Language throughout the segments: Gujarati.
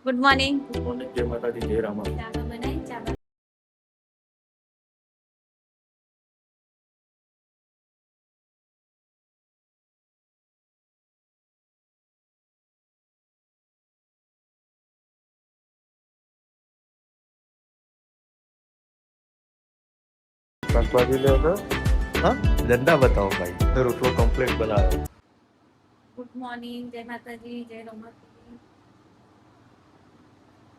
Good morning. ગુડ મોર્નિંગ, જય માતાજી, જય રામા. ચાબા બનાવી ચાબા. શાકભાજી લે તો હા ધંધા બતાવો ભાઈ, રોટલો કમ્પ્લીટ બનાવ્યો. ગુડ મોર્નિંગ, જય માતાજી, જય રમાજી.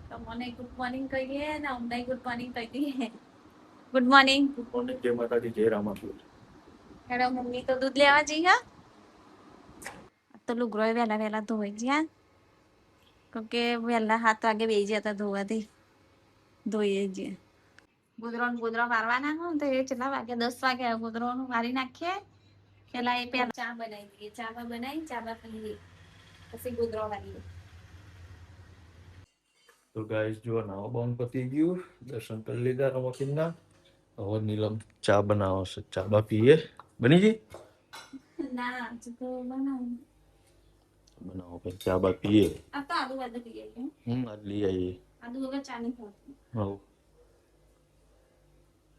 તમને ગુડ મોર્નિંગ કહીએ ને અમને ગુડ મોર્નિંગ કહી દઈએ. Good morning. ગુડ મોર્નિંગ, જય માતાજી, જય રામા. હેડો મમ્મી તો દૂધ લેવા જઈએ. તો લુગરો વહેલા વહેલા ધોઈ ગયા કેમકે વહેલા 7 વાગે બેસી જતા ધોવાથી ધોઈએ જઈએ. ગોદરો વારવાના હોય તો એ કેટલા વાગે 10 વાગે ગોદરો વારી નાખીએ. પેલા એ પેલા ચા બનાવી દઈએ. ચાબા બનાવી ચાબા પીએ પછી ગોદરો વારીએ. તો ગાઈસ જો નાવા બાવન પતી ગયું, દર્શન કરી લીધા રમાકીના. હવે નીલમ ચા બનાવશે, ચાબા પીએ. બની ગઈ? ના તો બનાવું. બનાવો પછી ચાબા પીએ. આ તો આદુ વાદુ પીએ. આજ લઈ આવીએ. આદુ વગર ચા નહીં ખાતી. હવ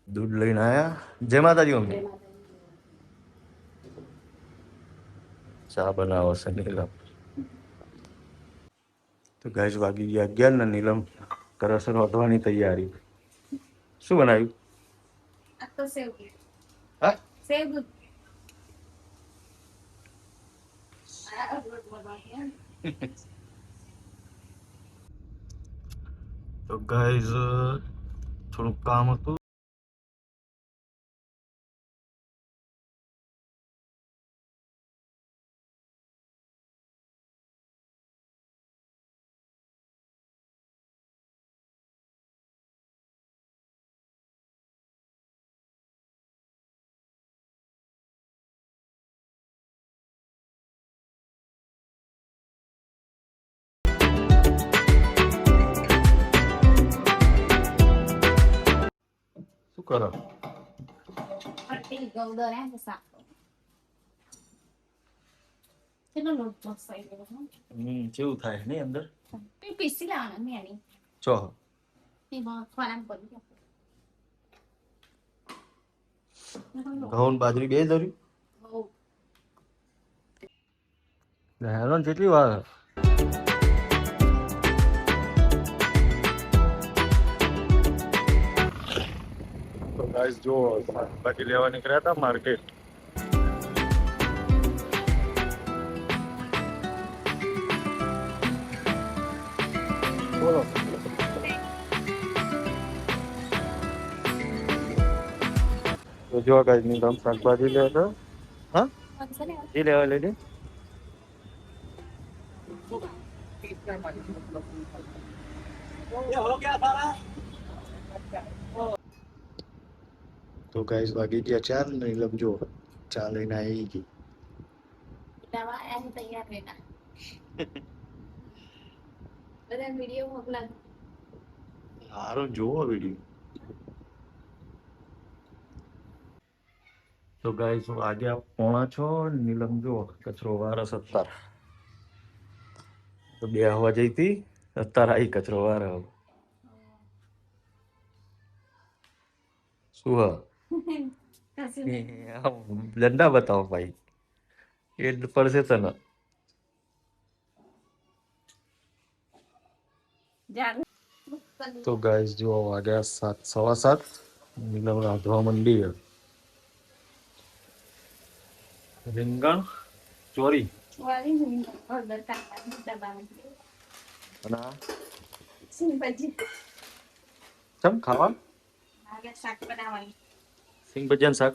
દૂધ લઈને આયા. જય માતાજી મમ્મી. ચા બનાવશે નીલમ. તો ગાઈસ વાગી ગયા 11 ને નીલમ કરે છે રોધવાની તૈયારી. શું બનાવ્યું? આ તો સેવ દૂધ. હા સેવ દૂધ. તો ગાઈસ થોડું કામ હતું. શું કરો? પટ્ટી ગૌદર એમ કે સાફ. કેટલો લોટ મસાઈ ગયો. કેવું થાય નહીં અંદર? પીસી લાવવાના મેની. ચો એમાં ખરાબ પડી ગયો. ઘઉં બાજરી બે ધર્યું. હેરાન કેટલી વાર. તો ગાઈસ જો શાકભાજી લેવા નીકળ્યા હતા માર્કેટ. બોલો. તો જો ગાઈસ ની તમે શાકભાજી લે તો હા એ લેવા લઈ લે. તો ગાઈસ વાગી ગયા 4 ને નીલમ જો ચા લઈને આવી ગઈ. દવા એમ તૈયાર રહેના. બધા વિડિયો મોકલા. સારો જોવો વિડીયો. તો ગાઈસ આજે 5:45 નીલમ જો કચરો વારસ અત્યાર તો 2 હવા જઈ હતી અત્યારે આવી કચરો વારે. શું હા ધંધા બતાવો ભાઈ, એ પડશે તને. તો ગાઈસ જો વાગ્યા 7, 7:15. નીલમ રાંધવા માંડી. રીંગણ ચોરી અને ચમ ખાવા શાક બનાવવાનું. સિંગ ભજીયાનું શાક.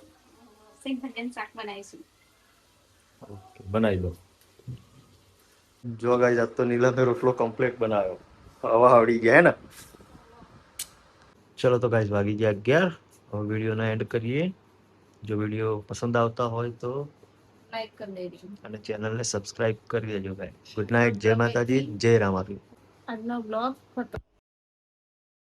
સિંગ ભજીયાનું શાક બનાવીશું. ઓકે બનાવી દો. જો ગાઈસ આજ તો નીલમે રોટલો કમ્પ્લીટ બનાવ્યો. હવા આવડી ગયા હે ને. ચલો તો ગાઈસ વાગી ગયા 11. હવે વિડીયોનો એન્ડ કરીએ. જો વિડીયો પસંદ આવતા હોય તો લાઈક કરી દેજો અને ચેનલને સબસ્ક્રાઇબ કરી દેજો ગાઈસ. ગુડ નાઇટ, જય માતાજી, જય રામાપીર. આજનો બ્લોગ ખતમ.